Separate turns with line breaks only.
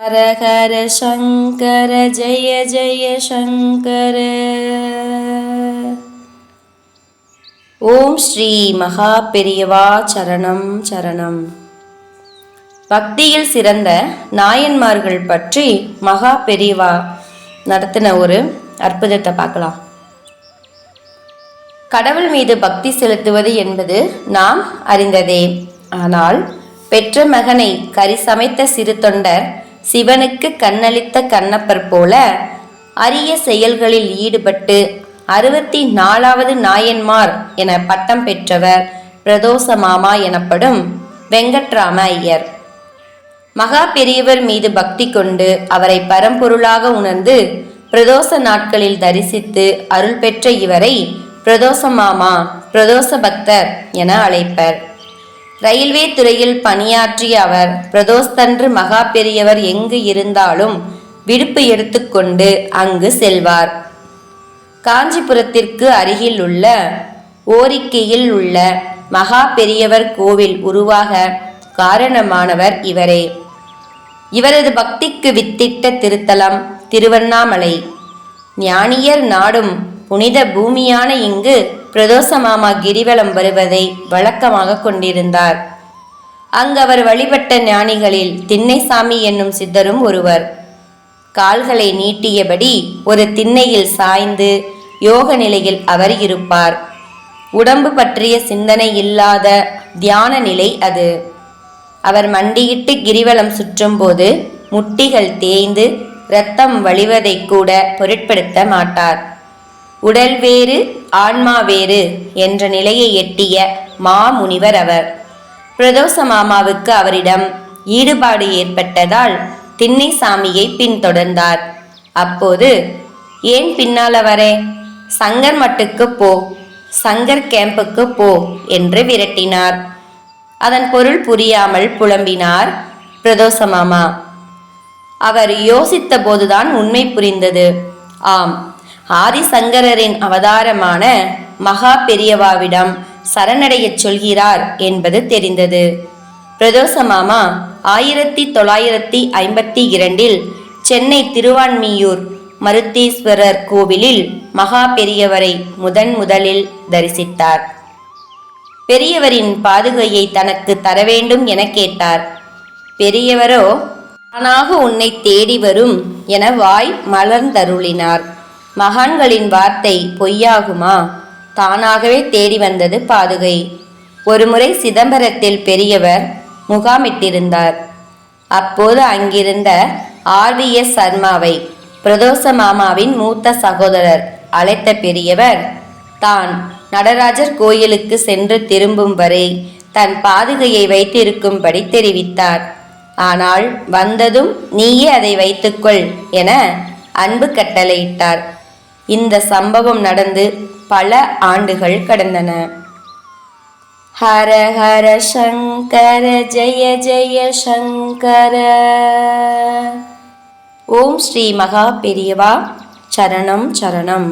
ஹர ஹர சங்கர ஜெய ஜெய சங்கர. ஓம் ஸ்ரீ மகா பெரியவா சரணம் சரணம். பக்தியில் சிறந்த நாயன்மார்கள் பற்றி மகா பெரியவா நடத்தின ஒரு அற்புதத்தை பார்க்கலாம். கடவுள் மீது பக்தி செலுத்துவது என்பது நாம் அறிந்ததே. ஆனால் பெற்ற மகனை கறி சமைத்த சிறு தொண்டர் சிவனுக்கு கண்ணளித்த கண்ணப்பர் போல அரிய செயல்களில் ஈடுபட்டு 64வது நாயன்மார் என பட்டம் பெற்றவர் பிரதோஷ மாமா எனப்படும் வெங்கட்ராம ஐயர். மகா பெரியவர் மீது பக்தி கொண்டு அவரை பரம்பொருளாக உணர்ந்து பிரதோஷ நாட்களில் தரிசித்து அருள் பெற்ற இவரை பிரதோஷ மாமா, பிரதோஷ பக்தர் என அழைப்பர். ரயில்வே துறையில் பணியாற்றிய அவர் பிரதோஷத்தன்று மகா பெரியவர் எங்கு இருந்தாலும் விடுப்பு எடுத்துக்கொண்டு அங்கு செல்வார். காஞ்சிபுரத்திற்கு அருகில் உள்ள ஓரிக்கையில் உள்ள மகா பெரியவர் கோவில் உருவாக காரணமானவர் இவரே. இவரது பக்திக்கு வித்திட்ட திருத்தலம் திருவண்ணாமலை. ஞானியர் நாடும் புனித பூமியான இங்கு பிரதோஷ மாமா கிரிவலம் வருவதை வழக்கமாக கொண்டிருந்தார். அங்கு அவர் வழிபட்ட ஞானிகளில் திண்ணைசாமி என்னும் சித்தரும் ஒருவர். கால்களை நீட்டியபடி ஒரு திண்ணையில் சாய்ந்து யோக நிலையில் அவர் இருப்பார். உடம்பு பற்றிய சிந்தனை இல்லாத தியான நிலை அது. அவர் மண்டியிட்டு கிரிவலம் சுற்றும் போது முட்டிகள் தேய்ந்து இரத்தம் வழிவதை கூட பொருட்படுத்த மாட்டார். உடல் வேறு ஆன்மா வேறு என்ற நிலையை எட்டிய மாமுனிவர் அவர். பிரதோஷ மாமாவுக்கு அவரிடம் ஈடுபாடு ஏற்பட்டதால் திண்ணைசாமியை பின்தொடர்ந்தார். அப்போது, ஏன் பின்னால வரே, சங்கர் மட்டுக்கு போ, சங்கர் கேம்புக்கு போ என்று விரட்டினார். அதன் பொருள் புரியாமல் புலம்பினார் பிரதோஷ மாமா. அவர் யோசித்த போதுதான் உண்மை புரிந்தது. ஆம், ஆதிசங்கரின் அவதாரமான மகா பெரியவாவிடம் சரணடைய சொல்கிறார் என்பது தெரிந்தது. பிரதோஷ மாமா 1952 சென்னை திருவான்மியூர் மருத்தீஸ்வரர் கோவிலில் மகா பெரியவரை முதலில் தரிசித்தார். பெரியவரின் பாதுகையை தனக்கு தர வேண்டும் என கேட்டார். பெரியவரோ தானாக உன்னை தேடி வரும் என வாய் மலர்ந்தருளினார். மகான்களின் வார்த்தை பொய்யாகுமா? தானாகவே தேடி வந்தது பாதுகை. ஒருமுறை சிதம்பரத்தில் பெரியவர் முகாமிட்டிருந்தார். அப்போது அங்கிருந்த RVS சர்மாவை, பிரதோஷ மாமாவின் மூத்த சகோதரர், அழைத்த பெரியவர் தான் நடராஜர் கோயிலுக்கு சென்று திரும்பும் வரை தன் பாதுகையை வைத்திருக்கும்படி தெரிவித்தார். ஆனால் வந்ததும் நீயே அதை வைத்துக்கொள் என அன்பு கட்டளையிட்டார். இந்த சம்பவம் நடந்து பல ஆண்டுகள் கடந்தன. ஹர ஹர சங்கர ஜெய ஜெய சங்கர. ஓம் ஸ்ரீ மகா பெரியவா சரணம் சரணம்.